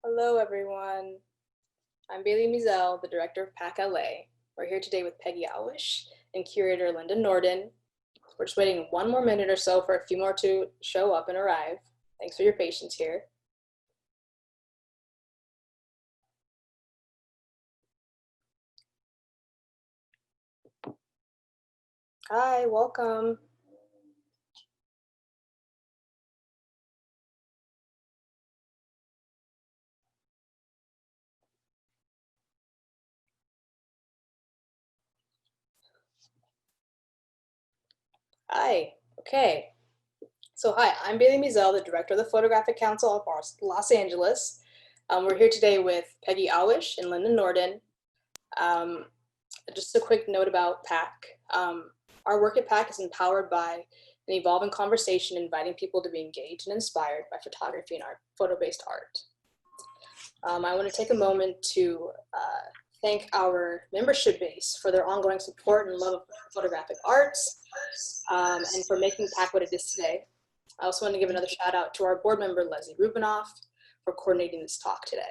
Hello, everyone. I'm Bailey Mizell, the director of PAC LA. We're here today with Peggy Ahwesh and curator Linda Norden. We're just waiting 1 more minute or so for a few more to show up and arrive. Thanks for your patience here. Hi, welcome. Hi, okay. So hi, I'm Bailey Mizell, the director of the Photographic Council of Los Angeles. We're here today with Peggy Alvish and Linda Norden. Just a quick note about PAC. Our work at PAC is empowered by an evolving conversation, inviting people to be engaged and inspired by photography and art, photo-based art. I want to take a moment to thank our membership base for their ongoing support and love of photographic arts, and for making PAC what it is today. I also want to give another shout out to our board member, Leslie Rubinoff, for coordinating this talk today.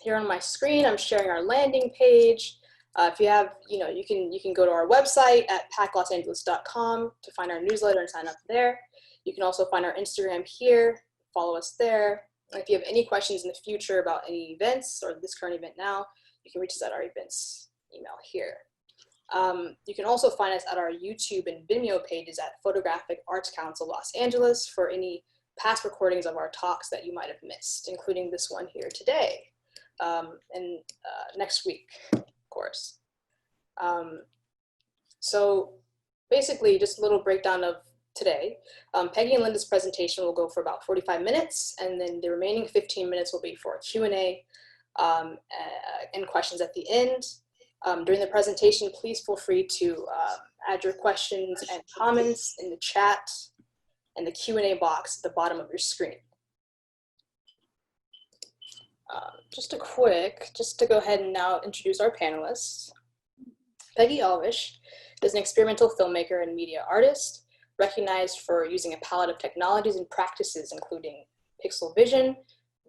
Here on my screen, I'm sharing our landing page. If you have, you can go to our website at paclosangeles.com to find our newsletter and sign up there. You can also find our Instagram here, follow us there. And if you have any questions in the future about any events or this current event now, you can reach us at our events email here. You can also find us at our YouTube and Vimeo pages at Photographic Arts Council Los Angeles for any past recordings of our talks that you might have missed, including this one here today. And next week, of course. So basically, just a little breakdown of today. Peggy and Linda's presentation will go for about 45 minutes, and then the remaining 15 minutes will be for Q&A and questions at the end. During the presentation, please feel free to add your questions and comments in the chat and the Q&A box at the bottom of your screen. Just to go ahead and now introduce our panelists. Peggy Alvish is an experimental filmmaker and media artist, recognized for using a palette of technologies and practices, including Pixelvision,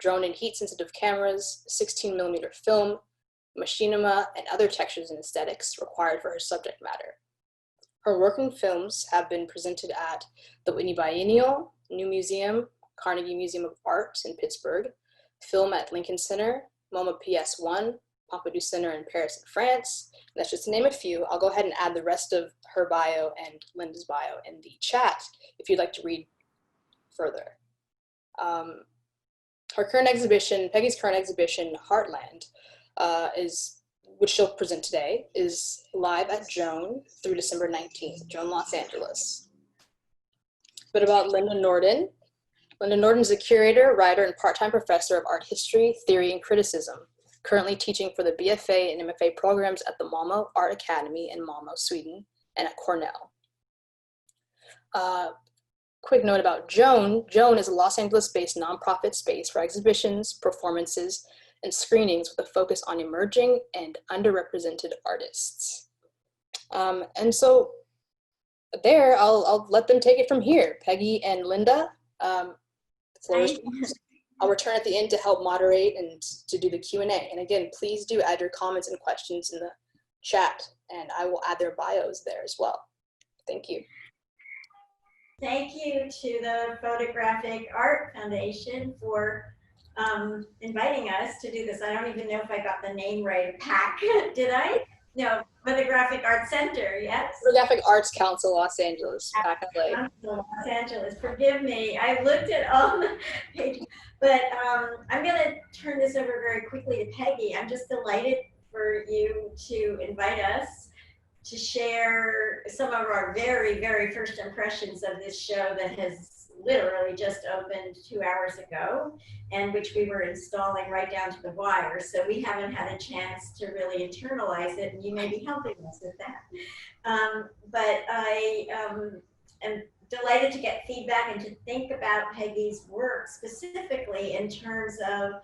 drone and heat-sensitive cameras, 16mm film, Machinima, and other textures and aesthetics required for her subject matter. Her working films have been presented at the Whitney Biennial, New Museum, Carnegie Museum of Art in Pittsburgh, Film at Lincoln Center, MoMA PS1, Pompidou Center in Paris and France. And that's just to name a few. I'll go ahead and add the rest of her bio and Linda's bio in the chat if you'd like to read further. Her current exhibition, Peggy's current exhibition, Heartland, which she'll present today, is live at JOAN through December 19th, JOAN Los Angeles. A bit about Linda Norden. Linda Norden is a curator, writer, and part-time professor of art history, theory, and criticism, currently teaching for the BFA and MFA programs at the MoMA Art Academy in Malmö, Sweden, and at Cornell. Quick note about JOAN. JOAN is a Los Angeles-based nonprofit space for exhibitions, performances, and screenings with a focus on emerging and underrepresented artists. And so there, I'll let them take it from here. Peggy and Linda, I'll return at the end to help moderate and to do the Q&A. And again, please do add your comments and questions in the chat, and I will add their bios there as well. Thank you. Thank you to the Photographic Art Foundation for inviting us to do this. I don't even know if I got the name right. PAC, did I? No, Photographic Art Center, yes? Photographic Arts Council, Los Angeles, PAC LA. Los Angeles, forgive me. I looked at all the pages, but I'm gonna turn this over very quickly to Peggy. I'm just delighted for you to invite us to share some of our very, very first impressions of this show that has literally just opened 2 hours ago, and which we were installing right down to the wire. So we haven't had a chance to really internalize it, and you may be helping us with that. But I am delighted to get feedback and to think about Peggy's work specifically in terms of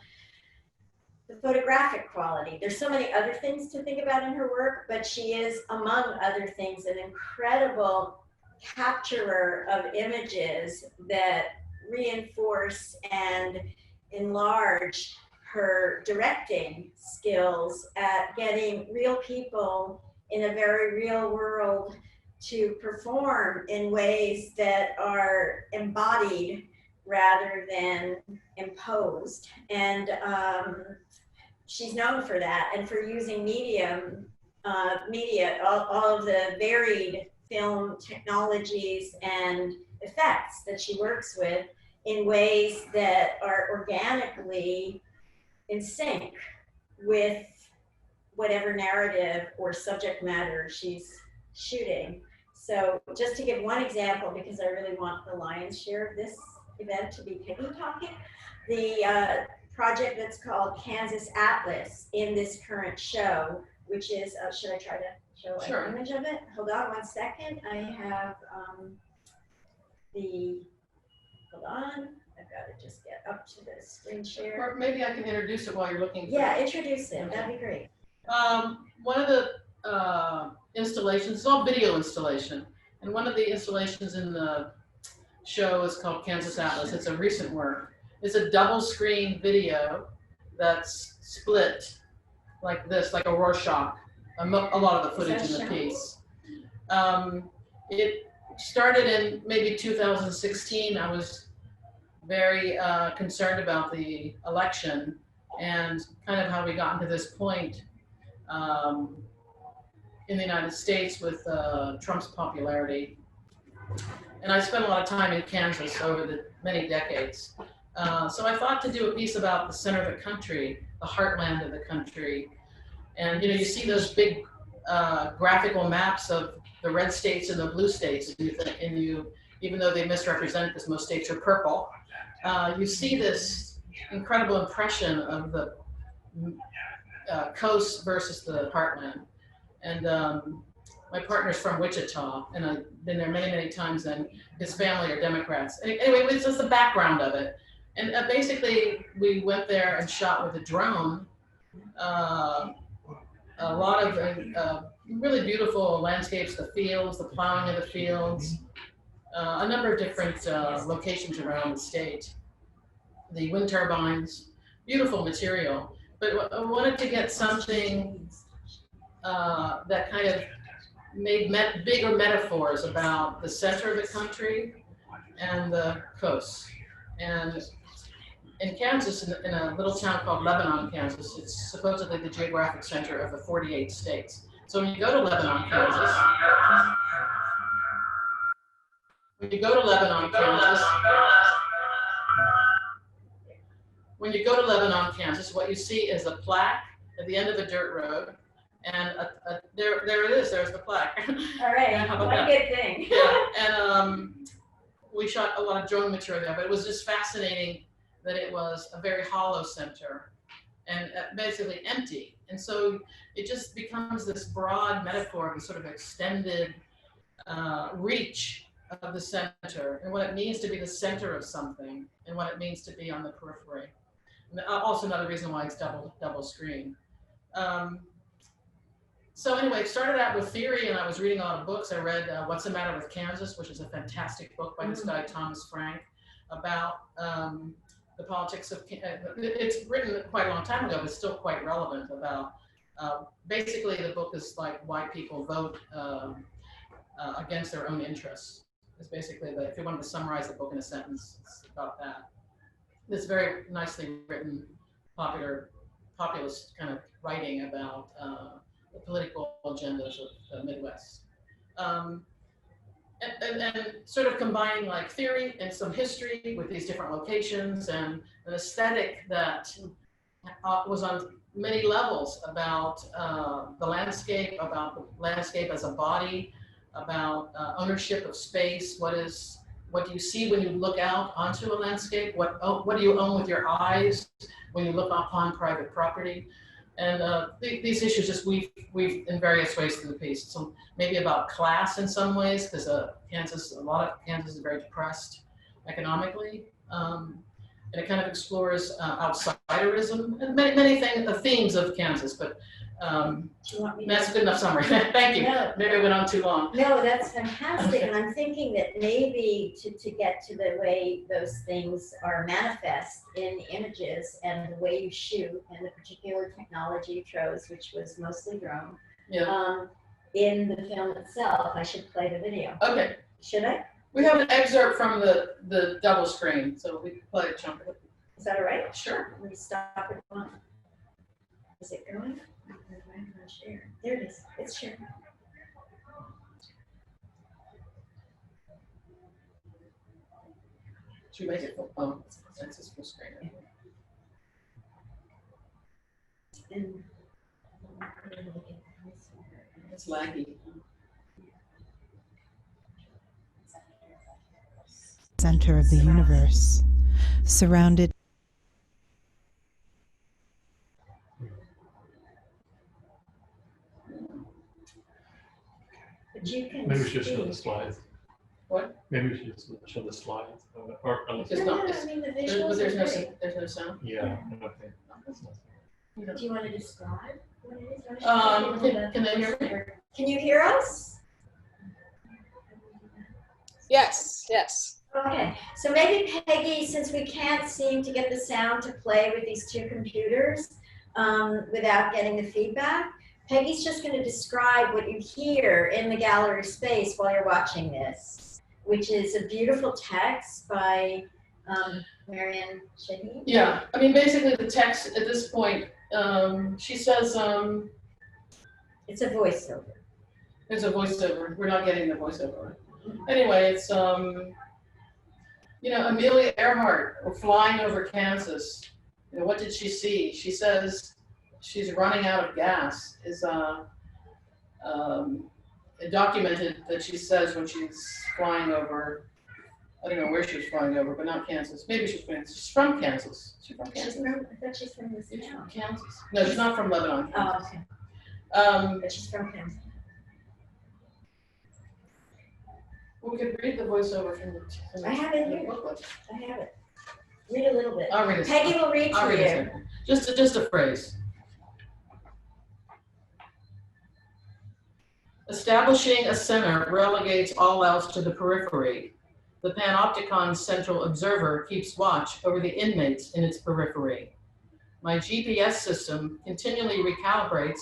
the photographic quality. There's so many other things to think about in her work, but she is, among other things, an incredible capturer of images that reinforce and enlarge her directing skills at getting real people in a very real world to perform in ways that are embodied rather than imposed. And she's known for that and for using media, all of the varied film technologies and effects that she works with in ways that are organically in sync with whatever narrative or subject matter she's shooting. So just to give one example, because I really want the lion's share of this event to be Peggy talking, the project that's called Kansas Atlas in this current show, which is, should I try to show an image of it? Hold on 1 second. I have hold on. I've got to just get up to the screen share. Or maybe I can introduce it while you're looking. Yeah, introduce it. That'd be great. One of the installations, it's all video installation, and one of the installations in the show is called Kansas Atlas. It's a recent work. It's a double screen video that's split like this, like a Rorschach, a lot of the footage in the piece. It started in maybe 2016. I was very concerned about the election and kind of how we got into this point in the United States with Trump's popularity. And I spent a lot of time in Kansas over the many decades. So I thought to do a piece about the center of the country, the heartland of the country. And you see those big graphical maps of the red states and the blue states, and you, even though they misrepresent because most states are purple, you see this incredible impression of the coast versus the heartland. And my partner's from Wichita, and I've been there many, many times, and his family are Democrats. Anyway, it's just the background of it. And basically, we went there and shot with a drone. A lot of really beautiful landscapes, the fields, the plowing of the fields, a number of different locations around the state. The wind turbines, beautiful material. But I wanted to get something that kind of made bigger metaphors about the center of the country and the coast. And in Kansas, in a little town called Lebanon, Kansas, it's supposedly the geographic center of the 48 states. So when you go to Lebanon, Kansas, what you see is a plaque at the end of a dirt road. And there it is, there's the plaque. All right, what a good thing. Yeah, and we shot a lot of drone material there, but it was just fascinating that it was a very hollow center and basically empty. And so it just becomes this broad metaphor of a sort of extended reach of the center and what it means to be the center of something and what it means to be on the periphery. And also another reason why it's double screen. So anyway, it started out with theory, and I was reading a lot of books. I read What's the Matter with Kansas, which is a fantastic book by this guy, Thomas Frank, about the politics of, it's written quite a long time ago, but still quite relevant about, basically the book is like why people vote against their own interests. It's basically, if you wanted to summarize the book in a sentence, it's about that. It's very nicely written, populist kind of writing about the political agendas of the Midwest. And sort of combining like theory and some history with these different locations and an aesthetic that was on many levels about the landscape as a body, about ownership of space. What do you see when you look out onto a landscape? What do you own with your eyes when you look upon private property? And these issues just weave in various ways through the piece. So maybe about class in some ways, because a lot of Kansas is very depressed economically. And it kind of explores outsiderism and many things, the themes of Kansas, but Do you want me to? That's a good enough summary. Thank you. No. Maybe I went on too long. No, that's fantastic, and I'm thinking that maybe to get to the way those things are manifest in images and the way you shoot and the particular technology you chose, which was mostly drone, in the film itself, I should play the video. Okay. Should I? We have an excerpt from the double screen, so we can play a chunk of it. Is that all right? Sure. Let me stop it. Is it going? I'm not sure. There it is. It's sharing. Should we make it full? Oh, it's full screen. And It's laggy. Center of the universe, surrounded. but you can Maybe we should show see. the slides. What? Maybe we should just show the slides. Or, It's No, not- no, it's- I mean, the But visuals there's are no, great. there's no sound. yeah, okay. That's not- Do you want to describe what it is? Can they hear me? Can you hear us? Yes, yes. Okay, so maybe Peggy, since we can't seem to get the sound to play with these two computers without getting the feedback, Peggy's just going to describe what you hear in the gallery space while you're watching this, which is a beautiful text by Marianne Shaheen. Yeah, I mean, basically the text at this point, she says, It's a voiceover. there's a voiceover. We're not getting the voiceover. Anyway, it's, you know, Amelia Earhart flying over Kansas. You know, what did she see? She says she's running out of gas. Is documented that she says when she's flying over. I don't know where she was flying over, but not Kansas. Maybe she's from Kansas. She's from Kansas. I thought she's from this She's from town. Kansas. No, she's not from Lebanon. Oh, okay. But she's from Kansas. We could read the voiceover from the. I have it here. booklet. I have it. Read a little bit. I'll read it. Peggy will read I'll for read you. it. Just a phrase. Establishing a center relegates all else to the periphery. The panopticon's central observer keeps watch over the inmates in its periphery. My GPS system continually recalibrates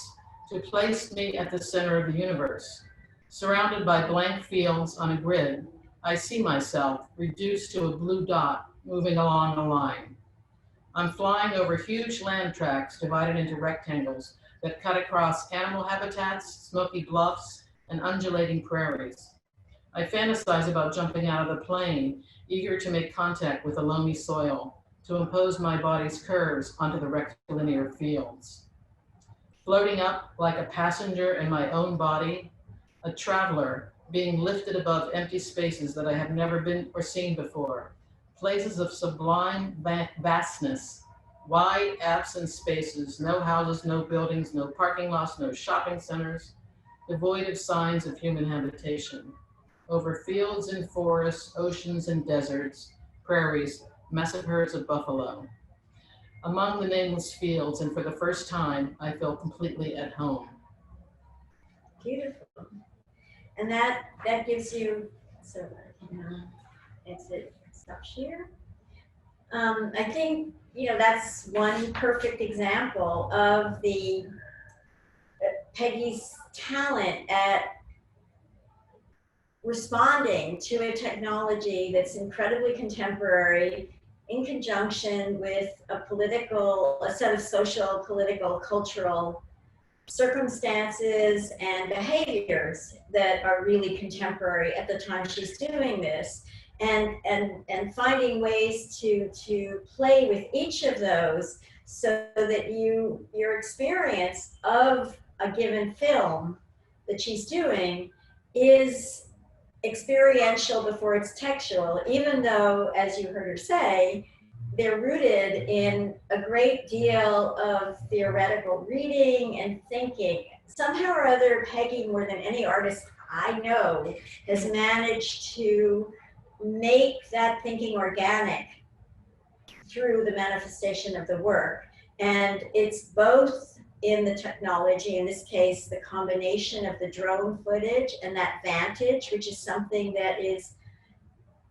to place me at the center of the universe. Surrounded by blank fields on a grid, I see myself reduced to a blue dot moving along a line. I'm flying over huge land tracts divided into rectangles that cut across animal habitats, smoky bluffs, and undulating prairies. I fantasize about jumping out of the plane, eager to make contact with the loamy soil, to impose my body's curves onto the rectilinear fields. Floating up like a passenger in my own body, a traveler being lifted above empty spaces that I have never been or seen before, places of sublime vastness, wide absent spaces, no houses, no buildings, no parking lots, no shopping centers, devoid of signs of human habitation. Over fields and forests, oceans and deserts, prairies, massive herds of buffalo. Among the nameless fields, and for the first time, I feel completely at home. Beautiful. And that gives you, so exit stop share. I think, you know, that's one perfect example of the Peggy's talent at responding to a technology that's incredibly contemporary in conjunction with a set of social, political, cultural circumstances and behaviors that are really contemporary at the time she's doing this, and finding ways to play with each of those so that your experience of a given film that she's doing is experiential before it's textual, even though, as you heard her say, they're rooted in a great deal of theoretical reading and thinking. Somehow or other, Peggy, more than any artist I know, has managed to make that thinking organic through the manifestation of the work. And it's both in the technology, in this case, the combination of the drone footage and that vantage, which is something that is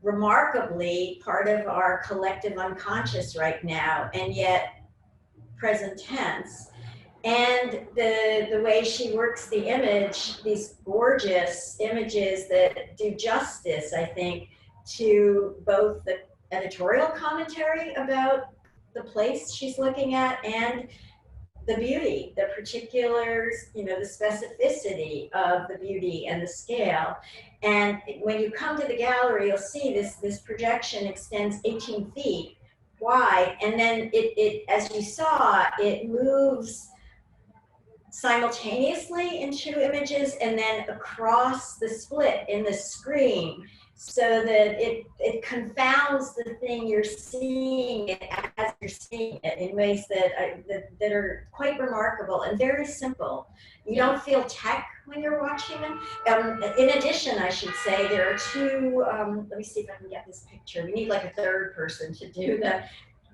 remarkably part of our collective unconscious right now, and yet present tense. And the way she works the image, these gorgeous images that do justice, I think, to both the editorial commentary about the place she's looking at and the beauty, the particulars, you know, the specificity of the beauty and the scale. And when you come to the gallery, you'll see this projection extends 18 feet wide, and then it as you saw, it moves simultaneously in two images and then across the split in the screen, so that it confounds the thing you're seeing it as you're seeing it in ways that are quite remarkable and very simple. You don't feel tech when you're watching them. In addition, I should say, there are two, let me see if I can get this picture. We need like a third person to do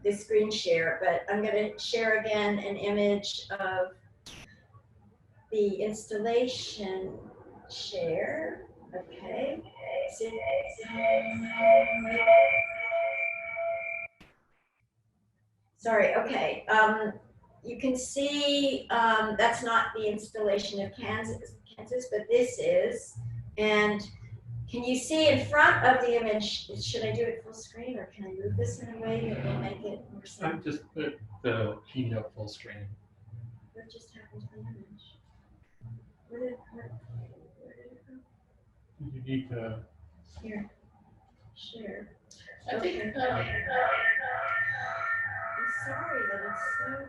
the screen share, but I'm going to share again an image of the installation share. Okay. Sorry, okay. You can see that's not the installation of Kansas, but this is. And can you see in front of the image, should I do it full screen or can I move this in a way that will make it more simple? I've just put the keynote full screen. What just happened to the image? Where did it go? You need to. Here, share. I think, I'm sorry that it's so.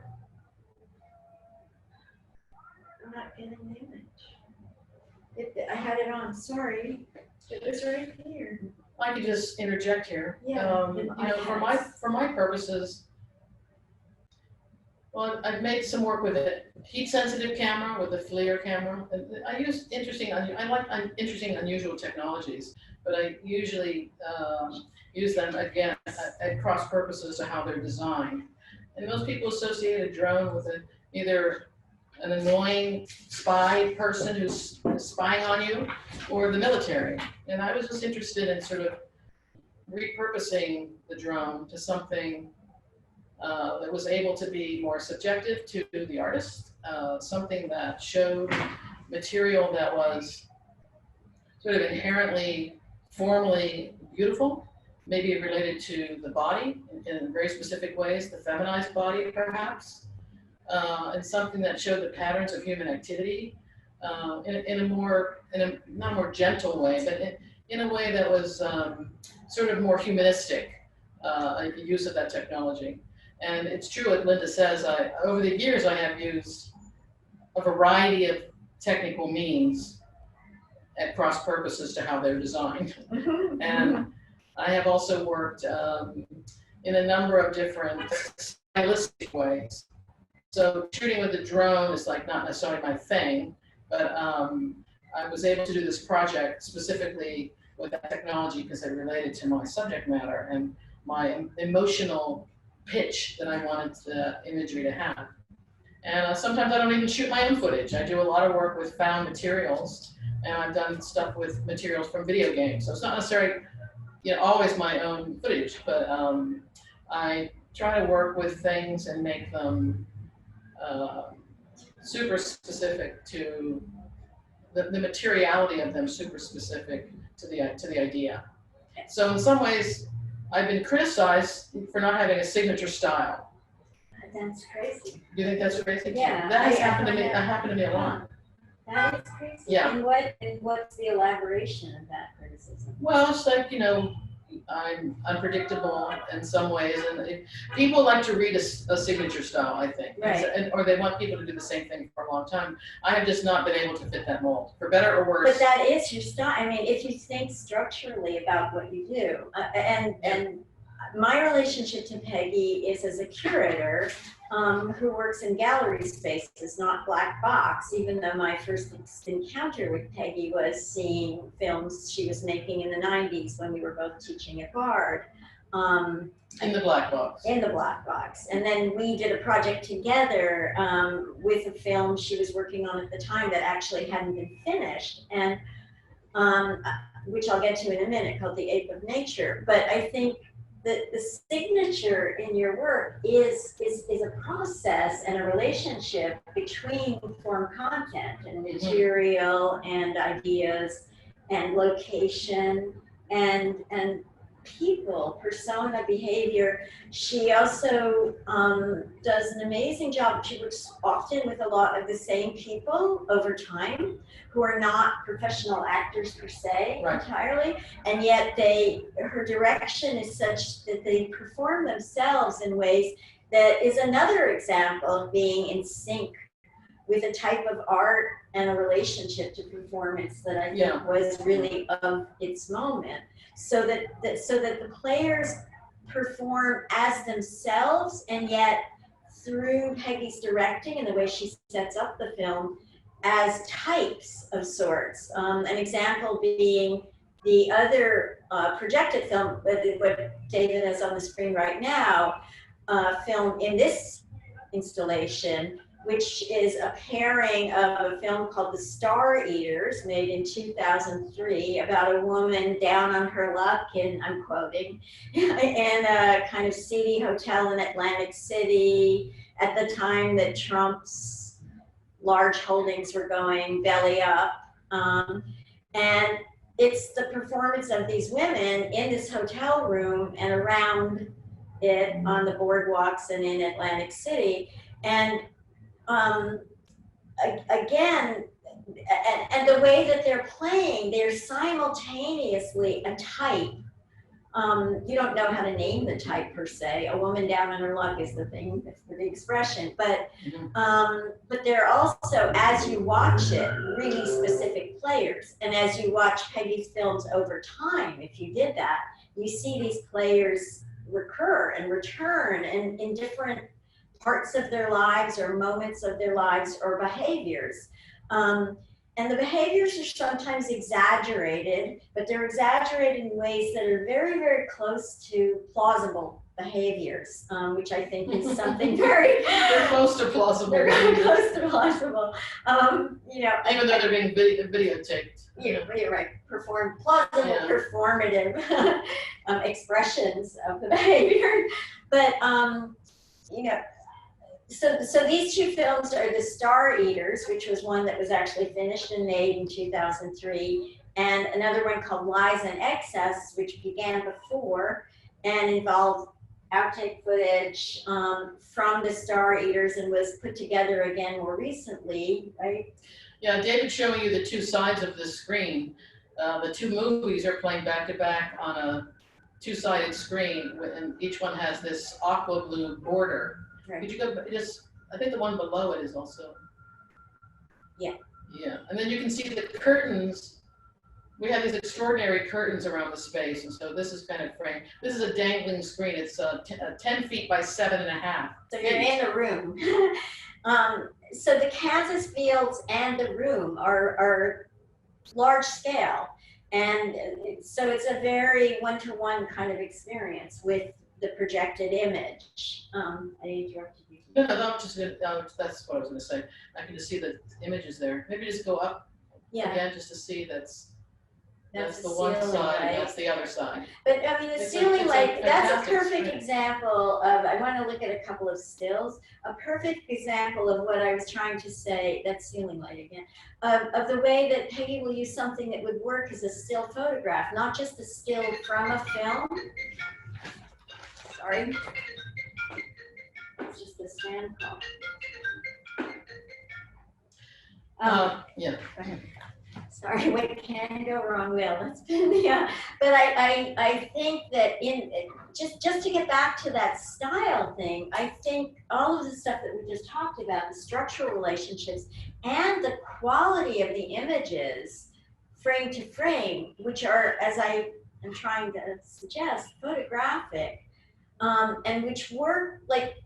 I'm not getting the image. I had it on, sorry. It was right here. I could just interject here. Yeah. You know, for my purposes, well, I've made some work with a heat-sensitive camera, with a FLIR camera. And I use I like interesting, unusual technologies, but I usually use them again at cross purposes to how they're designed. And most people associate a drone with either an annoying spy person who's spying on you, or the military. And I was just interested in sort of repurposing the drone to something that was able to be more subjective to the artist, something that showed material that was sort of inherently, formally beautiful, maybe related to the body in very specific ways, the feminized body perhaps, and something that showed the patterns of human activity in a not more gentle way, but in a way that was sort of more humanistic use of that technology. And it's true what Linda says, over the years I have used a variety of technical means at cross purposes to how they're designed. And I have also worked in a number of different stylistic ways. So shooting with a drone is like not necessarily my thing, but I was able to do this project specifically with that technology because it related to my subject matter and my emotional pitch that I wanted the imagery to have. And sometimes I don't even shoot my own footage. I do a lot of work with found materials, and I've done stuff with materials from video games. So it's not necessarily, you know, always my own footage, but I try to work with things and make them super specific to the materiality of them, super specific to the idea. So in some ways, I've been criticized for not having a signature style. That's crazy. Do you think that's crazy? Yeah, That has I happened to find me. that- That happened to me a lot. That is crazy. Yeah. And what's the elaboration of that criticism? Well, it's like, you know, I'm unpredictable in some ways, and people like to read a signature style, I think, Right. Or they want people to do the same thing for a long time. I have just not been able to fit that mold, for better or worse. But that is your style. I mean, if you think structurally about what you do, and my relationship to Peggy is as a curator who works in gallery spaces, not black box, even though my first encounter with Peggy was seeing films she was making in the 90s when we were both teaching at Bard. In the black box. In the black box. And then we did a project together with a film she was working on at the time that actually hadn't been finished, and which I'll get to in a minute, called The Ape of Nature. But I think that the signature in your work is a process and a relationship between form content and material and ideas and location and people, persona, behavior. She also does an amazing job. She works often with a lot of the same people over time who are not professional actors per se entirely, and yet her direction is such that they perform themselves in ways that is another example of being in sync with a type of art and a relationship to performance that I think was really of its moment. So that the players perform as themselves, and yet through Peggy's directing and the way she sets up the film, as types of sorts. An example being the other projected film, what David has on the screen right now, film in this installation, which is a pairing of a film called The Star Eaters, made in 2003, about a woman down on her luck, and I'm quoting, in a kind of seedy hotel in Atlantic City at the time that Trump's large holdings were going belly up. And it's the performance of these women in this hotel room and around it on the boardwalks and in Atlantic City. And again, and the way that they're playing, they're simultaneously a type. You don't know how to name the type per se. A woman down on her luck is the thing, that's the expression. But they're also, as you watch it, really specific players. And as you watch Peggy's films over time, if you did that, you see these players recur and return and in different parts of their lives or moments of their lives or behaviors. And the behaviors are sometimes exaggerated, but they're exaggerated in ways that are very, very close to plausible behaviors, which I think is something very... They're close to plausible. They're very close to plausible. You know, even though they're being videotaped. You're right. Plausible, performative expressions of the behavior. But, you know, so these two films are The Star Eaters, which was one that was actually finished and made in 2003, and another one called Lies and Excess, which began before and involved outtake footage from The Star Eaters and was put together again more recently, right? Yeah, David's showing you the two sides of the screen. The two movies are playing back to back on a two-sided screen, and each one has this aqua blue border. Right. Could you go just, I think the one below it is also. Yeah. Yeah, and then you can see the curtains. We have these extraordinary curtains around the space, and so this is kind of framed. This is a dangling screen. It's 10 feet by 7.5. So you're in a room. So the Kansas fields and the room are large scale. And so it's a very one-to-one kind of experience with the projected image. I interrupted you. No, that's what I was going to say. I can just see the images there. Maybe just go up again just to see that's the one ceiling side light. and that's the other side. But I mean, the It's ceiling light, that's a fantastic perfect screen. example of, I want to look at a couple of stills, a perfect example of what I was trying to say, that ceiling light again, of the way that Peggy will use something that would work as a still photograph, not just a still from a film. Sorry. It's just the stand call. Yeah. Go ahead. Sorry, what can go wrong will. It's been but I think that just to get back to that style thing, I think all of the stuff that we just talked about, the structural relationships and the quality of the images frame to frame, which are, as I am trying to suggest, photographic, and which work like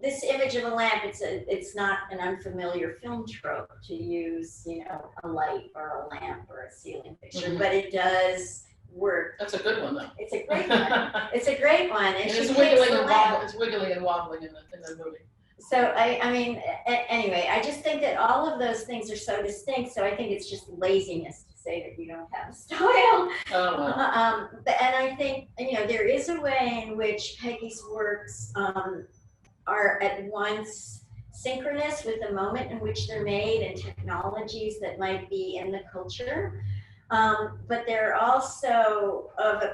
this image of a lamp. It's not an unfamiliar film trope to use, you know, a light or a lamp or a ceiling fixture, but it does work. That's a good one, though. It's a great one. It's a great one, and And she it's picks wiggling the and lamp. wobbling. It's wiggling and wobbling in the movie. So I mean, anyway, I just think that all of those things are so distinct. So I think it's just laziness to say that you don't have a style. Oh, well. And I think, you know, there is a way in which Peggy's works are at once synchronous with the moment in which they're made and technologies that might be in the culture. But they're also of a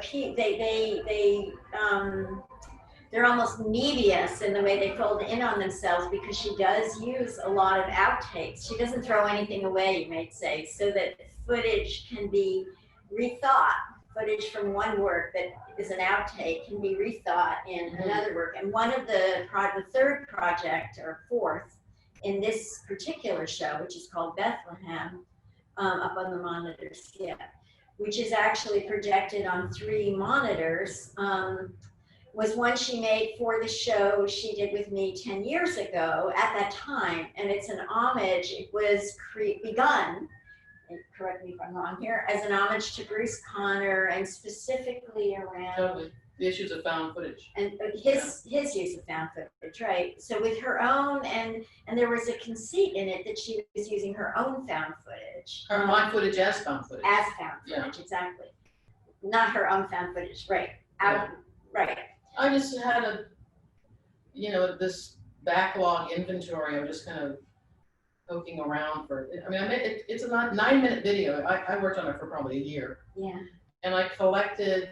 they're almost medius in the way they fold in on themselves, because she does use a lot of outtakes. She doesn't throw anything away, you might say, so that footage can be rethought. Footage from one work that is an outtake can be rethought in another work. And one of the third project, or fourth, in this particular show, which is called Bethlehem, up on the monitors, which is actually projected on 3 monitors, was one she made for the show she did with me 10 years ago at that time. And it's an homage. It was begun, and correct me if I'm wrong here, as an homage to Bruce Conner, and specifically around Totally. The issues of found footage. and his use of found footage, right? So with her own, and there was a conceit in it that she was using her own found footage. My footage as found footage. As found footage, exactly. Not her own found footage, right? Right. I just had this backlog inventory. I'm just kind of poking around for. I mean, it's a 9-minute video. I worked on it for probably a year. Yeah. And I collected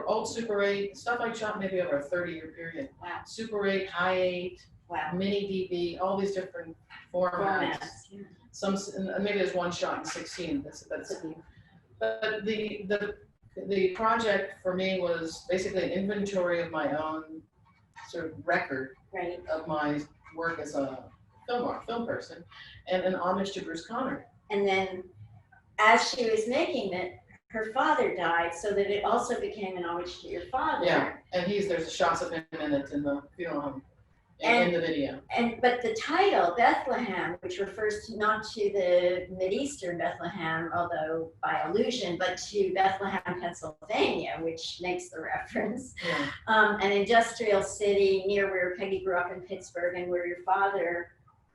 old Super 8 stuff I shot maybe over a 30-year period. Wow. Super 8, High 8, Wow. Mini DV, all these different formats. Yeah. Some maybe there's one shot in 16. But the project for me was basically an inventory of my own sort of record of my work as a film person, and an homage to Bruce Conner. And then, as she was making it, her father died, so that it also became an homage to your father. Yeah, and there's shots of him in it in the funeral home, in the video. But the title, Bethlehem, which refers not to the Mideastern Bethlehem, although by allusion, but to Bethlehem, Pennsylvania, which makes the reference. Yeah. An industrial city near where Peggy grew up in Pittsburgh, and where your father,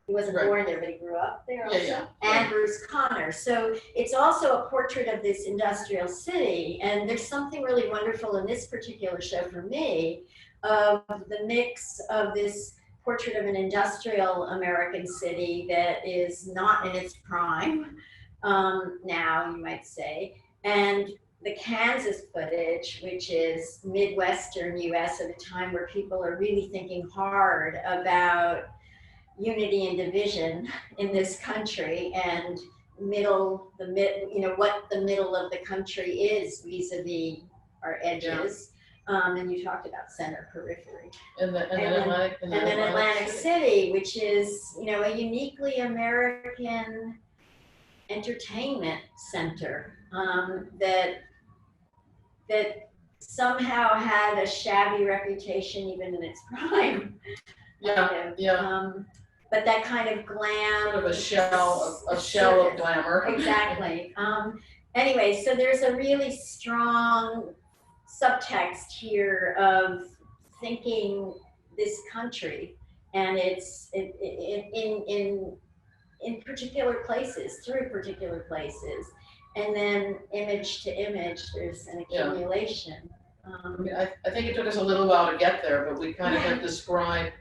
he wasn't born there, but he grew up there also. And Bruce Conner. So it's also a portrait of this industrial city. And there's something really wonderful in this particular show for me, of the mix of this portrait of an industrial American city that is not in its prime now, you might say, and the Kansas footage, which is Midwestern US at a time where people are really thinking hard about unity and division in this country, and what the middle of the country is vis-a-vis our edges. And you talked about center periphery. And then Atlantic City, which is, a uniquely American entertainment center that somehow had a shabby reputation even in its prime. But that kind of glam. Sort of a shell of glamour. Exactly. Anyway, so there's a really strong subtext here of thinking this country, and it's in particular places, through particular places, and then image to image, there's an accumulation. I think it took us a little while to get there, but we kind of have described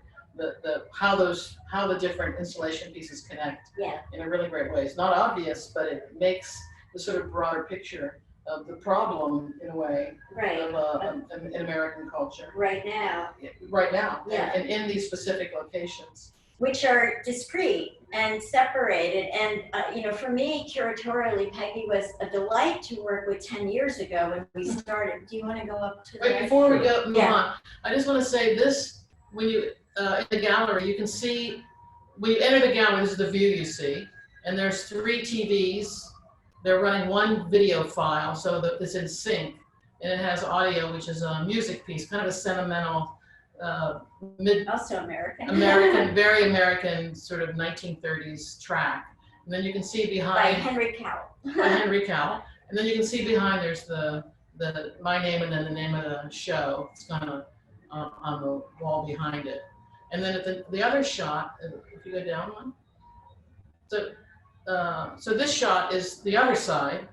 how the different installation pieces connect in a really great way. It's not obvious, but it makes the sort of broader picture of the problem, in a way, of in American culture. Right now, and in these specific locations. Which are discrete and separated. And, for me, curatorially, Peggy was a delight to work with 10 years ago when we started. Do you want to go up to Wait, before we move on, I just want to say this, when you, in the gallery, you can see, when you enter the gallery, this is the view you see, and there's 3 TVs. They're running one video file, so that it's in sync, and it has audio, which is a music piece, kind of a sentimental, also American, very American sort of 1930s track. And then you can see behind by Henry Cowell. And then you can see behind there's the my name and then the name of the show. It's kind of on the wall behind it. And then at the other shot, if you go down one. So this shot is the other side,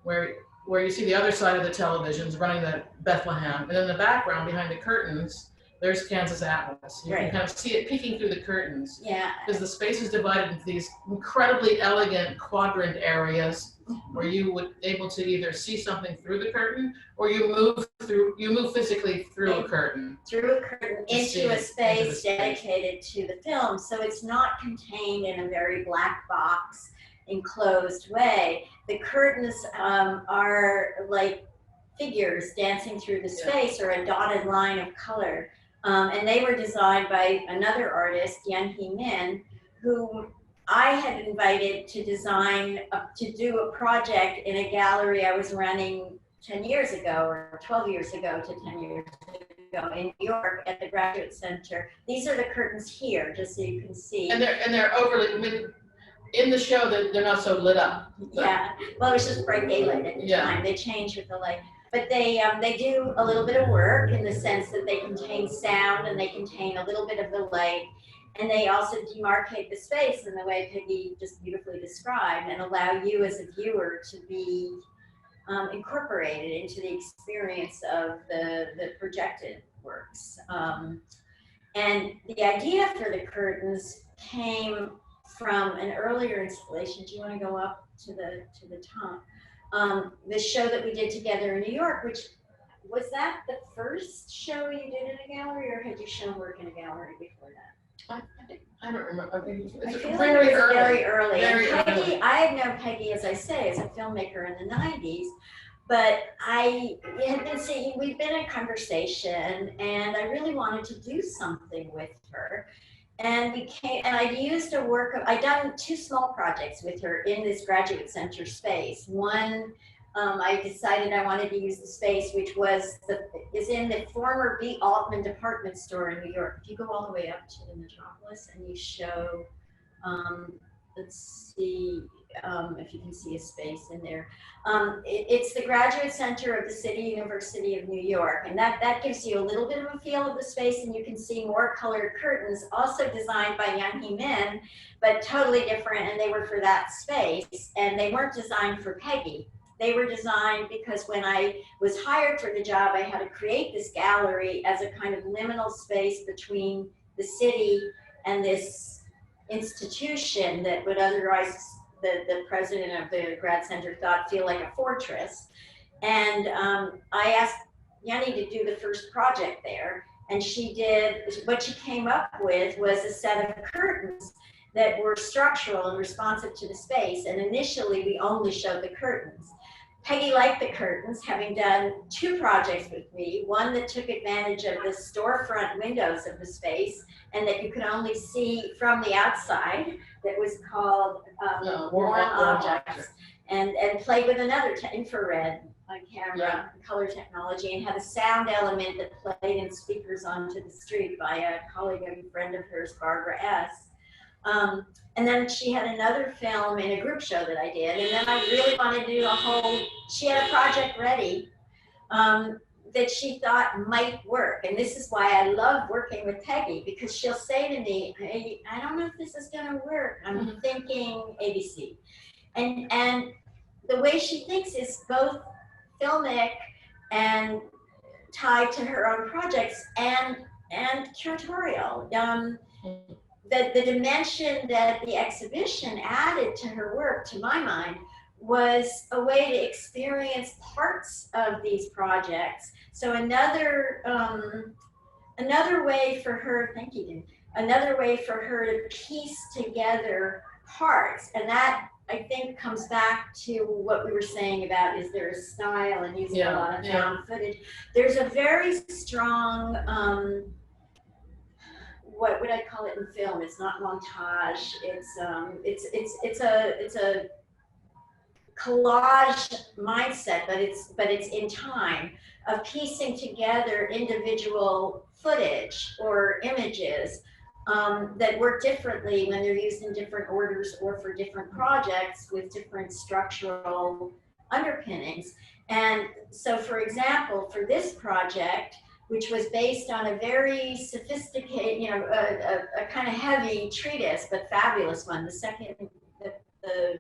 where you see the other side of the televisions running the Bethlehem, and in the background behind the curtains, there's Kansas Atlas. You can kind of see it peeking through the curtains. Yeah. Because the space is divided into these incredibly elegant quadrant areas where you would able to either see something through the curtain or you move physically through a curtain. Through a curtain into a space dedicated to the film. So it's not contained in a very black box, enclosed way. The curtains are like figures dancing through the space or a dotted line of color. And they were designed by another artist, Yunhee Min, who I had invited to design, to do a project in a gallery I was running 10 years ago, or 12 years ago to 10 years ago in New York at the Graduate Center. These are the curtains here, just so you can see. And they're overly, I mean, in the show, they're not so lit up. Yeah, well, it was just bright daylight at the time. They change with the light. But they do a little bit of work in the sense that they contain sound and they contain a little bit of the light. And they also demarcate the space in the way Peggy just beautifully described and allow you as a viewer to be incorporated into the experience of the projected works. And the idea for the curtains came from an earlier installation. Do you want to go up to the top? The show that we did together in New York, which was that the first show you did in a gallery, or had you shown work in a gallery before that? I don't remember. It's I feel very like it was early. very early. Very And Peggy, early. I had known Peggy, as I say, as a filmmaker in the 90s, but I had been seeing, we'd been in conversation, and I really wanted to do something with her. And I'd used a work of, I'd done 2 small projects with her in this Graduate Center space. One, I decided I wanted to use the space, which is in the former B. Altman department store in New York. If you go all the way up to the Metropolis and you show, let's see if you can see a space in there. It's the Graduate Center of the University of New York, and that gives you a little bit of a feel of the space, and you can see more colored curtains, also designed by Yunhee Min, but totally different, and they were for that space, and they weren't designed for Peggy. They were designed because when I was hired for the job, I had to create this gallery as a kind of liminal space between the city and this institution that would otherwise, the president of the grad center thought, feel like a fortress. And I asked Yunhee to do the first project there, and she did, what she came up with was a set of curtains that were structural and responsive to the space, and initially we only showed the curtains. Peggy liked the curtains, having done 2 projects with me, one that took advantage of the storefront windows of the space and that you could only see from the outside, that was called Warm Objects, and played with another infrared camera, color technology, and had a sound element that played in speakers onto the street by a colleague and friend of hers, Barbara S. And then she had another film in a group show that I did, and then I really wanted to do she had a project ready that she thought might work. And this is why I love working with Peggy, because she'll say to me, hey, I don't know if this is gonna work. I'm thinking ABC. And the way she thinks is both filmic and tied to her own projects and curatorial. The dimension that the exhibition added to her work, to my mind, was a way to experience parts of these projects. So another way for her, thank you, Dean, another way for her to piece together parts, and that I think comes back to what we were saying about, is there a style and using a lot of found footage. There's a very strong, what would I call it in film? It's not montage. It's a collage mindset, but it's in time of piecing together individual footage or images that work differently when they're used in different orders or for different projects with different structural underpinnings. And so, for example, for this project, which was based on a very sophisticated, you know, a kind of heavy treatise, but fabulous one. The second, the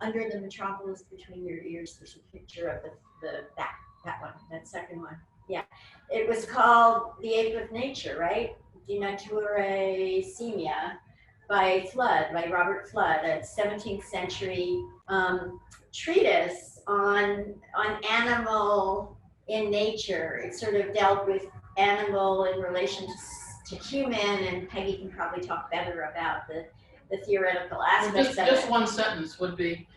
Under the Metropolis Between Your Ears, there's a picture of that one, that second one. Yeah, it was called The Ape of Nature, right? Di Natura Simia by Flood, by Robert Flood, a 17th century treatise on animal in nature. It sort of dealt with animal in relation to human, and Peggy can probably talk better about the theoretical aspects of just it. one sentence would be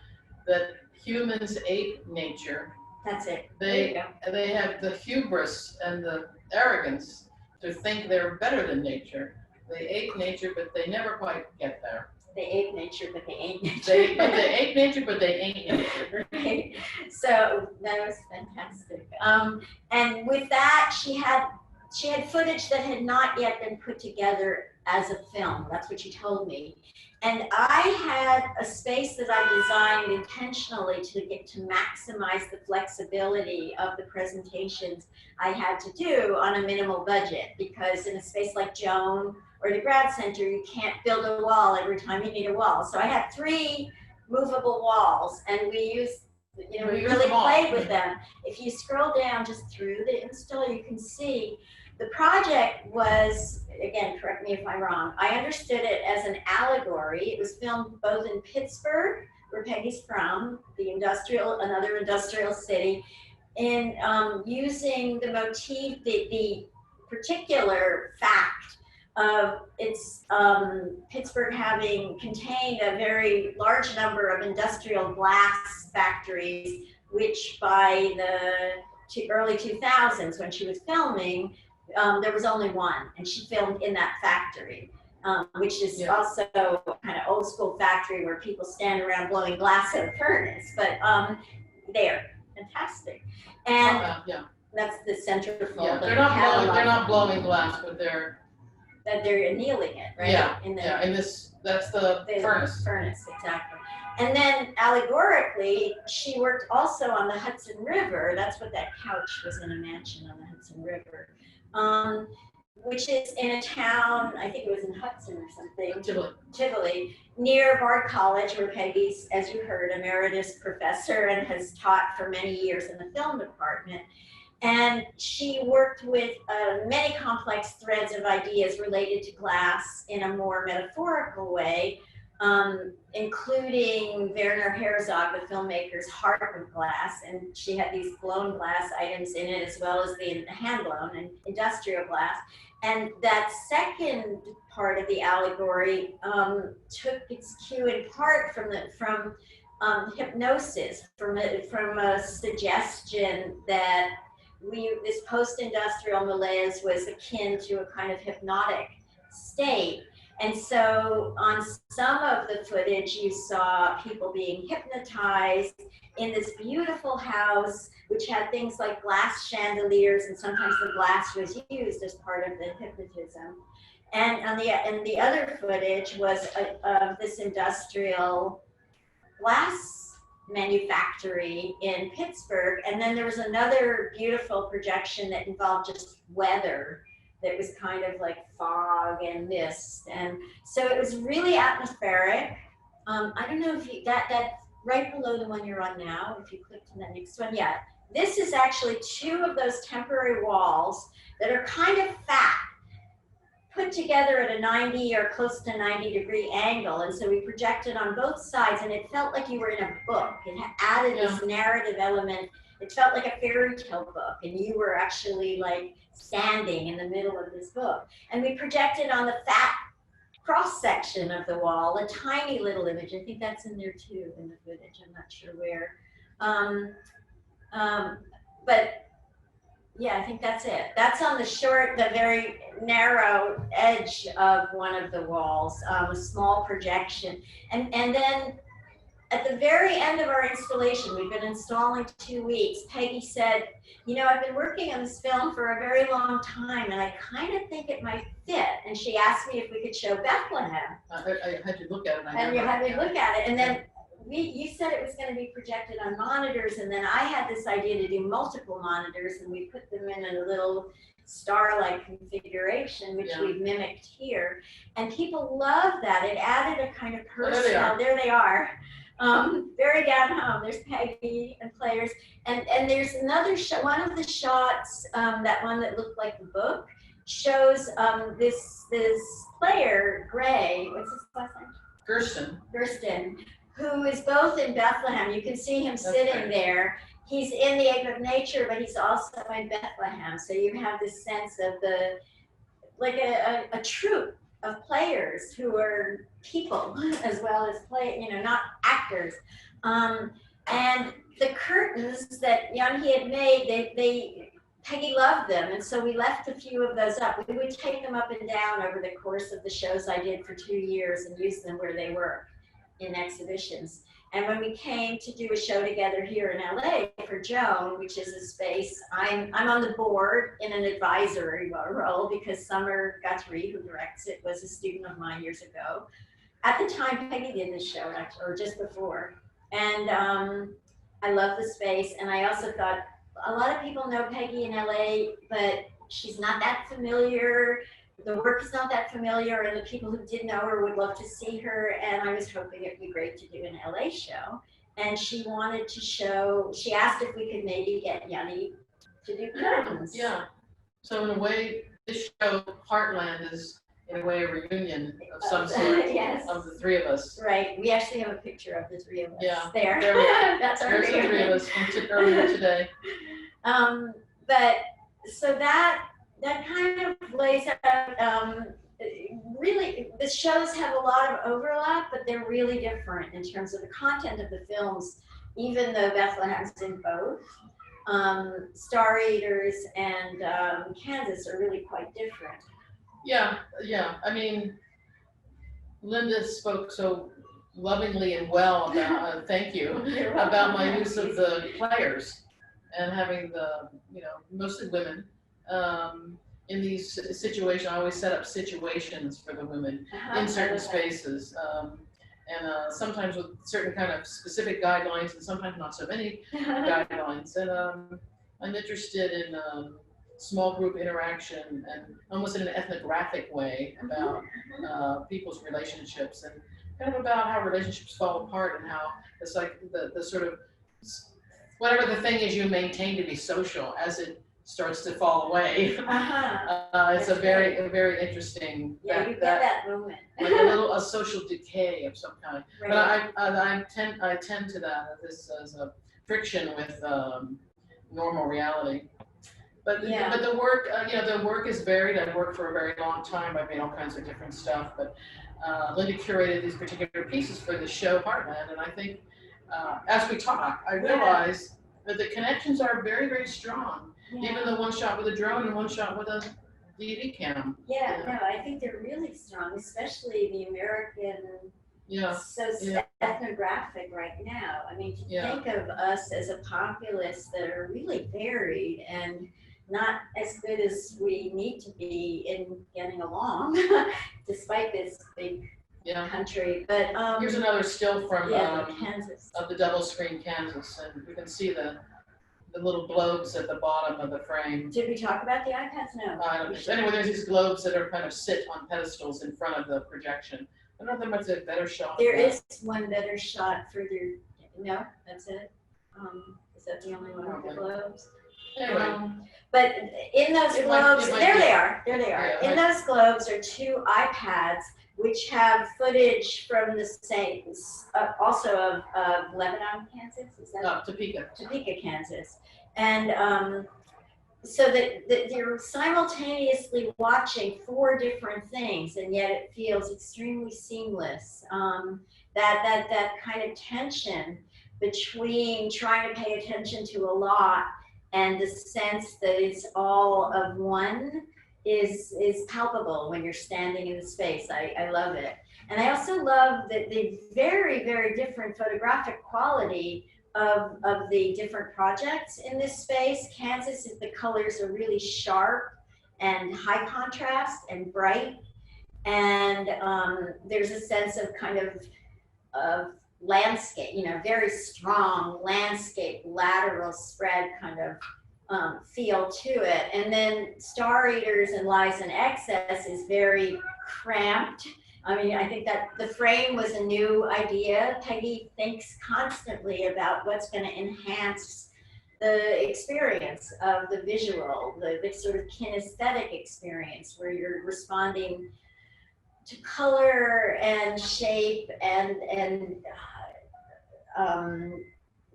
that humans ape nature. That's it. They have the hubris and the arrogance to think they're better than nature. They ape nature, but they never quite get there. They ape nature, but they ain't nature. They ape nature, but they ain't nature. Right. So that was fantastic. And with that, she had footage that had not yet been put together as a film. That's what she told me. And I had a space that I designed intentionally to maximize the flexibility of the presentations I had to do on a minimal budget, because in a space like JOAN or the Grad Center, you can't build a wall every time you need a wall. So I had 3 movable walls, and we used, you know, we really played with them. If you scroll down just through the install, you can see the project was, again, correct me if I'm wrong, I understood it as an allegory. It was filmed both in Pittsburgh, where Peggy's from, another industrial city, in using the motif, the particular fact of its Pittsburgh having contained a very large number of industrial glass factories, which by the early 2000s, when she was filming, there was only one, and she filmed in that factory, which is also kind of old school factory where people stand around blowing glass at a furnace, but they're fantastic. And that's the centerfold. Yeah, they're not blowing glass, but they're annealing it, right? Yeah, that's the furnace. Furnace, exactly. And then allegorically, she worked also on the Hudson River. That's what that couch was, in a mansion on the Hudson River, which is in a town, I think it was in Hudson or something. Tivoli, near Bard College, where Peggy's, as you heard, emeritus professor and has taught for many years in the film department. And she worked with many complex threads of ideas related to glass in a more metaphorical way, including Werner Herzog, the filmmaker's Heart of Glass. And she had these blown glass items in it, as well as the hand-blown and industrial glass. And that second part of the allegory took its cue in part from hypnosis, from a suggestion that this post-industrial malaise was akin to a kind of hypnotic state. And so on some of the footage, you saw people being hypnotized in this beautiful house, which had things like glass chandeliers, and sometimes the glass was used as part of the hypnotism. And on the other footage was this industrial glass manufactory in Pittsburgh. And then there was another beautiful projection that involved just weather, that was kind of like fog and mist. And so it was really atmospheric. I don't know if you, that right below the one you're on now, if you click to the next one, yeah. This is actually 2 of those temporary walls that are kind of fat, put together at a 90 or close to 90-degree angle. And so we projected on both sides, and it felt like you were in a book. It added this narrative element. It felt like a fairy tale book, and you were actually like standing in the middle of this book. And we projected on the fat cross section of the wall a tiny little image. I think that's in there too, in the footage. I'm not sure where. But yeah, I think that's it. That's on the very narrow edge of one of the walls, a small projection. And then at the very end of our installation, we've been installing 2 weeks, Peggy said, you know, I've been working on this film for a very long time, and I kind of think it might fit. And she asked me if we could show Bethlehem. I had to look at it. And you had me look at it. And then you said it was going to be projected on monitors, and then I had this idea to do multiple monitors, and we put them in a little star-like configuration, which we've mimicked here, and people love that. It added a kind of personal. There they are. Very down home. There's Peggy and players, and there's another shot. One of the shots, that one that looked like the book, shows this player, Gray. What's his last name? Gersten, who is both in Bethlehem. You can see him sitting there. He's in the Ape of Nature, but he's also in Bethlehem. So you have this sense of like a troupe of players who are people as well as not actors. And the curtains that Yunhee had made, Peggy loved them, and so we left a few of those up. We would take them up and down over the course of the shows I did for 2 years and use them where they were in exhibitions. And when we came to do a show together here in LA for JOAN, which is a space, I'm on the board in an advisory role because Summer Guthrie, who directs it, was a student of mine years ago. At the time Peggy did this show, or just before. And I love the space, and I also thought, a lot of people know Peggy in LA, but she's not that familiar. The work is not that familiar, and the people who did know her would love to see her. And I was hoping it'd be great to do an LA show. And she wanted to show, she asked if we could maybe get Yunhee to do curtains. Yeah. So in a way, this show, Heartland, is in a way a reunion of some sort of the three of us. Right. We actually have a picture of the three of us. Yeah. There. That's our There's the three of us from earlier today. But so that kind of lays out, really, the shows have a lot of overlap, but they're really different in terms of the content of the films, even though Bethlehem's in both. Star Eaters and Kansas are really quite different. Yeah. I mean, Linda spoke so lovingly and well about, thank you, about my use of the players and having the, mostly women, in these situations. I always set up situations for the women in certain spaces, and sometimes with certain kind of specific guidelines and sometimes not so many guidelines. And I'm interested in small group interaction and almost in an ethnographic way about people's relationships and kind of about how relationships fall apart and how it's like the sort of, whatever the thing is you maintain to be social as it starts to fall away. It's a very interesting. Yeah, you get that moment. Like a social decay of some kind. Right. But I tend to that. This as a friction with normal reality. But the work, the work is varied. I've worked for a very long time. I've made all kinds of different stuff. But Linda curated these particular pieces for the show Heartland, and I think as we talk, I realize that the connections are very, very strong. Even the one shot with a drone and one shot with a DV cam. No, I think they're really strong, especially the American. So ethnographic right now. I mean, to think of us as a populace that are really varied and not as good as we need to be in getting along, despite this big country. But here's another still from Kansas, of the double screen Kansas, and you can see the little globes at the bottom of the frame. Did we talk about the iPads? No. I don't think so. Anyway, there's these globes that are kind of sit on pedestals in front of the projection. I don't know if there might be a better shot. There is one better shot further. No, that's it. Is that the only one with the globes? Anyway. But in those globes, there they are. Yeah, in those globes are two iPads which have footage from the same, also of Lebanon, Kansas. Is that Topeka, Kansas. And so that you're simultaneously watching 4 different things, and yet it feels extremely seamless. That kind of tension between trying to pay attention to a lot and the sense that it's all of one is palpable when you're standing in the space. I love it. And I also love the very, very different photographic quality of the different projects in this space. Kansas, the colors are really sharp and high contrast and bright. And there's a sense of kind of landscape, you know, very strong landscape, lateral spread kind of feel to it. And then Star Eaters and Lies in Excess is very cramped. I mean, I think that the frame was a new idea. Peggy thinks constantly about what's going to enhance the experience of the visual, the sort of kinesthetic experience where you're responding to color and shape and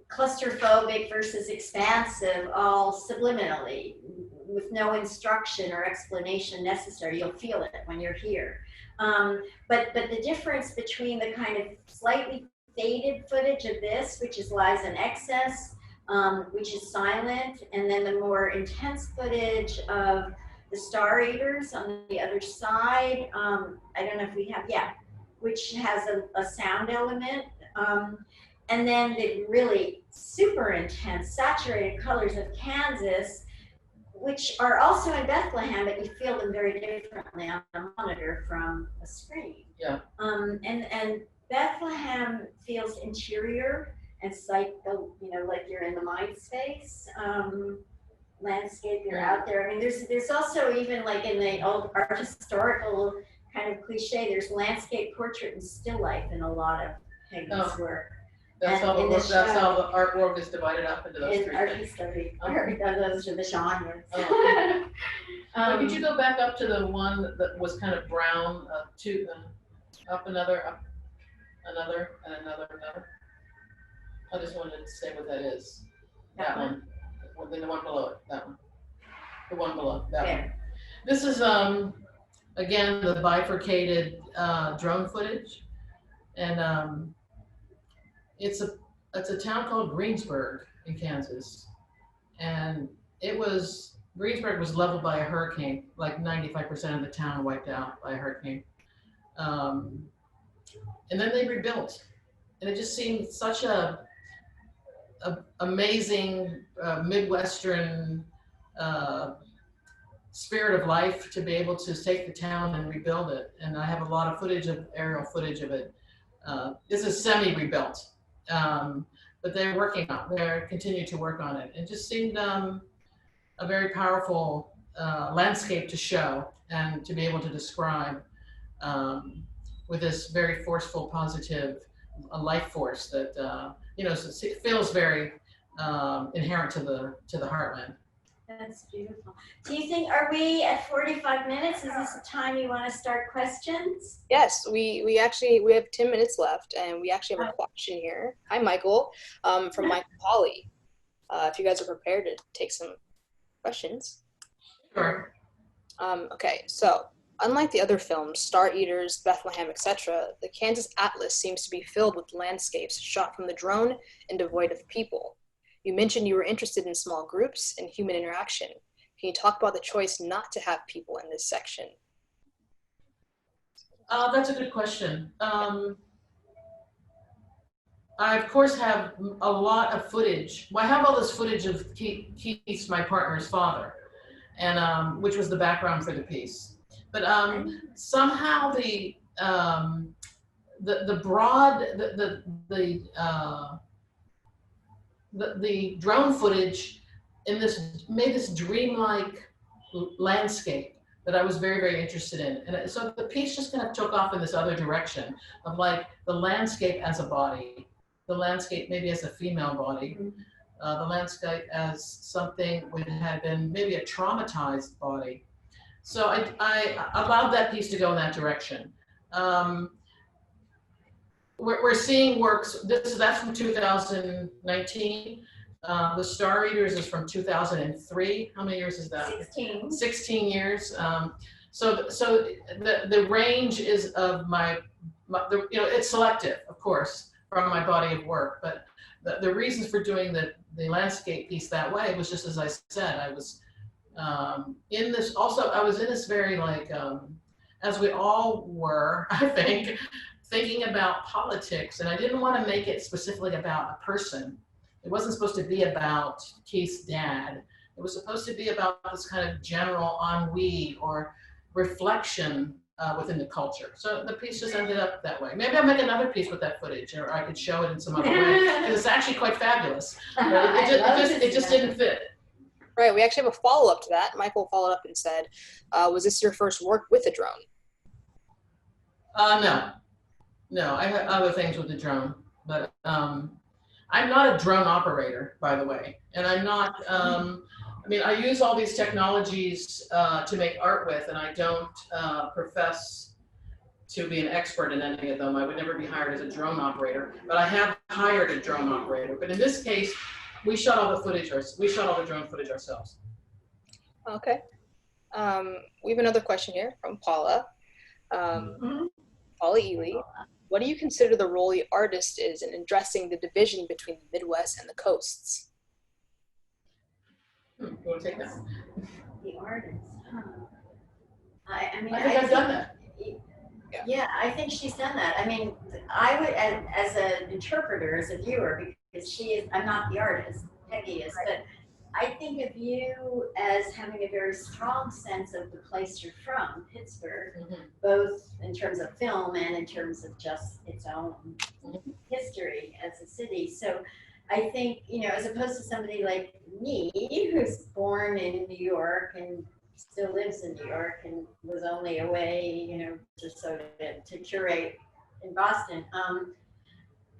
claustrophobic versus expansive, all subliminally, with no instruction or explanation necessary. You'll feel it when you're here. But the difference between the kind of slightly faded footage of this, which is Lies in Excess, which is silent, and then the more intense footage of the Star Eaters on the other side, I don't know if we have, yeah, which has a sound element. And then the really super intense saturated colors of Kansas, which are also in Bethlehem, but you feel them very differently on a monitor from a screen. Yeah. And Bethlehem feels interior and like you're in the mind space. Landscape, you're out there. I mean, there's also, even like in the old art historical kind of cliche, there's landscape, portrait, and still life in a lot of Peggy's work. That's how the artwork is divided up into those three art things. history, those are the genres. Oh. Could you go back up to the one that was kind of brown, up another, and another. I just wanted to say what that is. That one. Then the one below it, that one. The one below, that one. This is, again, the bifurcated drone footage. And it's a town called Greensburg in Kansas. And Greensburg was leveled by a hurricane, like 95% of the town wiped out by a hurricane. And then they rebuilt. And it just seemed such a amazing Midwestern spirit of life to be able to take the town and rebuild it. And I have a lot of aerial footage of it. This is semi-rebuilt, but they're continue to work on it. It just seemed a very powerful landscape to show and to be able to describe with this very forceful, positive life force that it feels very inherent to the heartland. That's beautiful. Do you think, are we at 45 minutes? Is this the time you want to start questions? Yes, we have 10 minutes left, and we actually have a question here. Hi, Michael, from Michael Polly. If you guys are prepared to take some questions. Sure. Okay, so unlike the other films, Star Eaters, Bethlehem, etc., the Kansas Atlas seems to be filled with landscapes shot from the drone and devoid of people. You mentioned you were interested in small groups and human interaction. Can you talk about the choice not to have people in this section? That's a good question. I, of course, have a lot of footage. Well, I have all this footage of Keith, my partner's father, and which was the background for the piece. But somehow the drone footage made this dreamlike landscape that I was very, very interested in. And so the piece just kind of took off in this other direction of like the landscape as a body, the landscape maybe as a female body, the landscape as something which had been maybe a traumatized body. So I allowed that piece to go in that direction. We're seeing works, that's from 2019. The Star Eaters is from 2003. How many years is that? 16. 16 years. So the range is of it's selective, of course, from my body of work. But the reasons for doing the landscape piece that way was just as I said. I was in this, also I was in this very as we all were, I think, thinking about politics, and I didn't want to make it specifically about a person. It wasn't supposed to be about Keith's dad. It was supposed to be about this kind of general ennui or reflection within the culture. So the piece just ended up that way. Maybe I'll make another piece with that footage, or I could show it in some other way, because it's actually quite fabulous. But it just didn't fit. Right, we actually have a follow-up to that. Michael followed up and said, was this your first work with a drone? No, I had other things with the drone, but I'm not a drone operator, by the way, and I'm not, I mean, I use all these technologies to make art with, and I don't profess to be an expert in any of them. I would never be hired as a drone operator, but I have hired a drone operator. But in this case, we shot all the footage, we shot all the drone footage ourselves. Okay. We have another question here from Paula. Paula Ely. What do you consider the role the artist is in addressing the division between the Midwest and the coasts? You want to take that? The artist, huh? I mean, I think I've done that. Yeah, I think she's done that. I mean, I would, as an interpreter, as a viewer, because I'm not the artist, Peggy is, but I think of you as having a very strong sense of the place you're from, Pittsburgh, both in terms of film and in terms of just its own history as a city. So I think, you know, as opposed to somebody like me, who's born in New York and still lives in New York and was only away, you know, just so to curate in Boston.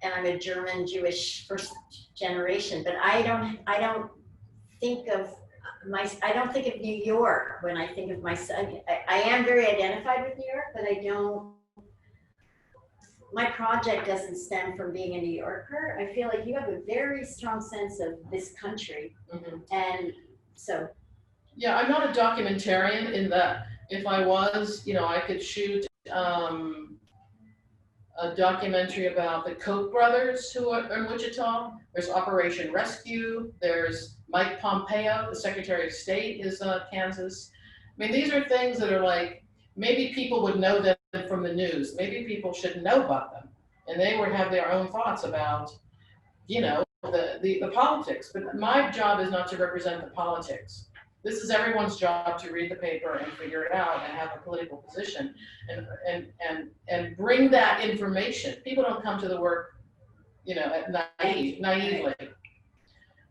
And I'm a German Jewish first generation, but I don't think of New York when I think of myself. I am very identified with New York, but my project doesn't stem from being a New Yorker. I feel like you have a very strong sense of this country. And so. Yeah, I'm not a documentarian in that if I was, you know, I could shoot a documentary about the Koch brothers who are in Wichita. There's Operation Rescue. There's Mike Pompeo, the Secretary of State, is Kansas. I mean, these are things that are like, maybe people would know them from the news. Maybe people should know about them. And they would have their own thoughts about, you know, the politics. But my job is not to represent the politics. This is everyone's job to read the paper and figure it out and have a political position and bring that information. People don't come to the work, you know, naively.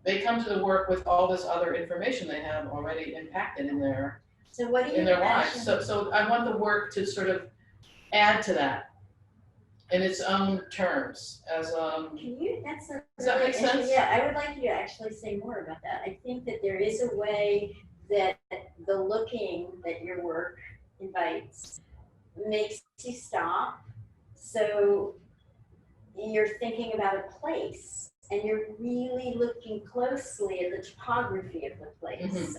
They come to the work with all this other information they have already impacted in their lives. So I want the work to sort of add to that in its own terms. As does that make sense? Yeah, I would like you to actually say more about that. I think that there is a way that the looking that your work invites makes you stop. So you're thinking about a place and you're really looking closely at the topography of the place.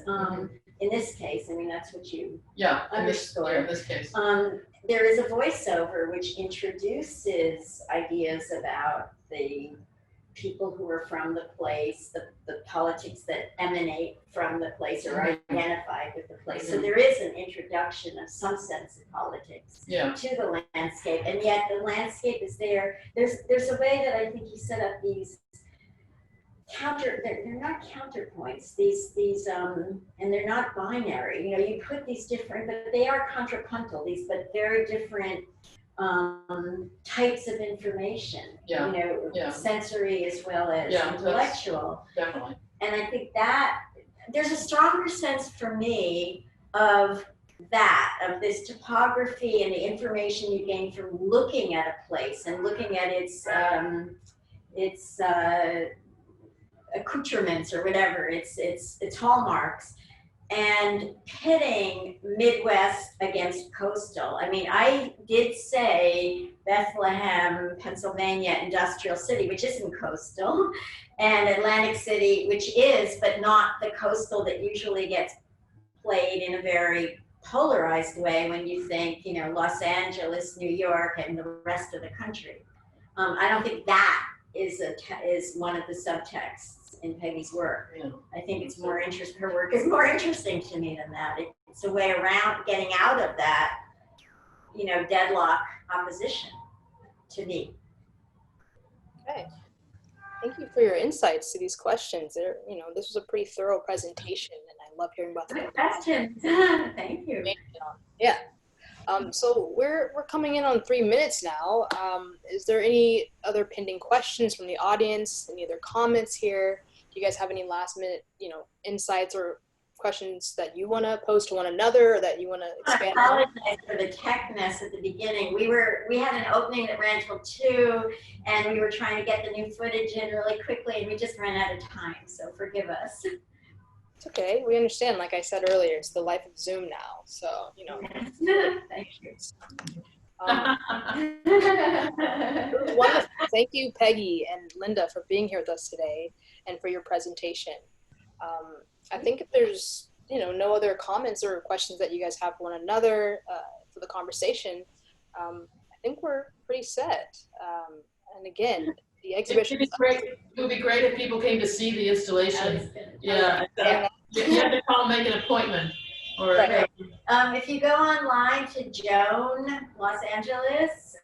In this case, I mean, that's what you underscore. In this case. There is a voiceover which introduces ideas about the people who are from the place, the politics that emanate from the place or are identified with the place. So there is an introduction of some sense of politics to the landscape, and yet the landscape is there. There's a way that I think you set up these they're not counterpoints, these and they're not binary. You know, you put these different, but they are contrapuntal, but very different types of information, you know, sensory as well as intellectual. Definitely. And I think that there's a stronger sense for me of this topography and the information you gain from looking at a place and looking at its accoutrements or whatever, its hallmarks, and pitting Midwest against coastal. I mean, I did say Bethlehem, Pennsylvania, industrial city, which isn't coastal, and Atlantic City, which is, but not the coastal that usually gets played in a very polarized way when you think, you know, Los Angeles, New York, and the rest of the country. I don't think that is one of the subtexts in Peggy's work. I think it's more her work is more interesting to me than that. It's a way around getting out of that, you know, deadlock opposition to me. Okay. Thank you for your insights to these questions. You know, this was a pretty thorough presentation, and I love hearing about the Good questions. Thank you. Yeah. So we're coming in on 3 minutes now. Is there any other pending questions from the audience? Any other comments here? Do you guys have any last minute, insights or questions that you want to pose to one another, or that you want to expand I on? apologize for the techness at the beginning. We had an opening that ran till 2, and we were trying to get the new footage in really quickly, and we just ran out of time. So forgive us. It's okay. We understand. Like I said earlier, it's the life of Zoom now. So Thank you. It was wonderful. Thank you, Peggy and Linda, for being here with us today and for your presentation. I think if there's no other comments or questions that you guys have for one another for the conversation, I think we're pretty set. And again, the exhibition. It would be great if people came to see the installation. Yeah. You have to call and make an appointment. Or, Right. If you go online to JOAN, Los Angeles,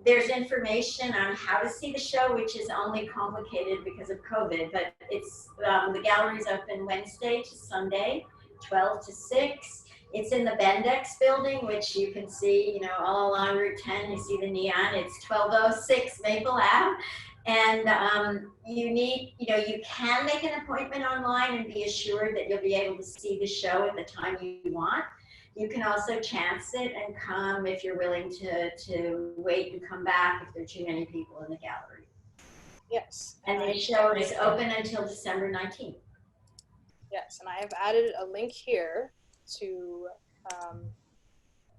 there's information on how to see the show, which is only complicated because of COVID, but it's, the gallery's open Wednesday to Sunday, 12 to 6. It's in the Bendix building, which you can see, all along Route 10, you see the neon. It's 1206 Maple Ave. And you can make an appointment online and be assured that you'll be able to see the show at the time you want. You can also chance it and come if you're willing to wait and come back if there are too many people in the gallery. Yes. And the show is open until December 19th. Yes, and I have added a link here to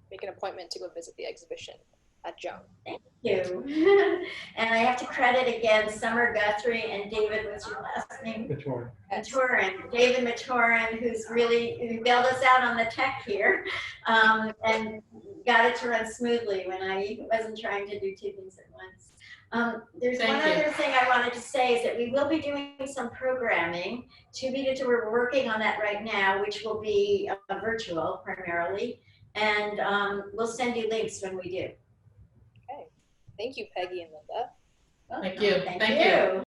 make an appointment to go visit the exhibition at JOAN. Thank you. And I have to credit again Summer Guthrie and David, what's your last name? Maturin. David Maturin, who bailed us out on the tech here and got it to run smoothly when I wasn't trying to do 2 things at once. There's one other thing I wanted to say is that we will be doing some programming. We're working on that right now, which will be virtual primarily. And we'll send you links when we do. Okay. Thank you, Peggy and Linda. Thank you. Thank you.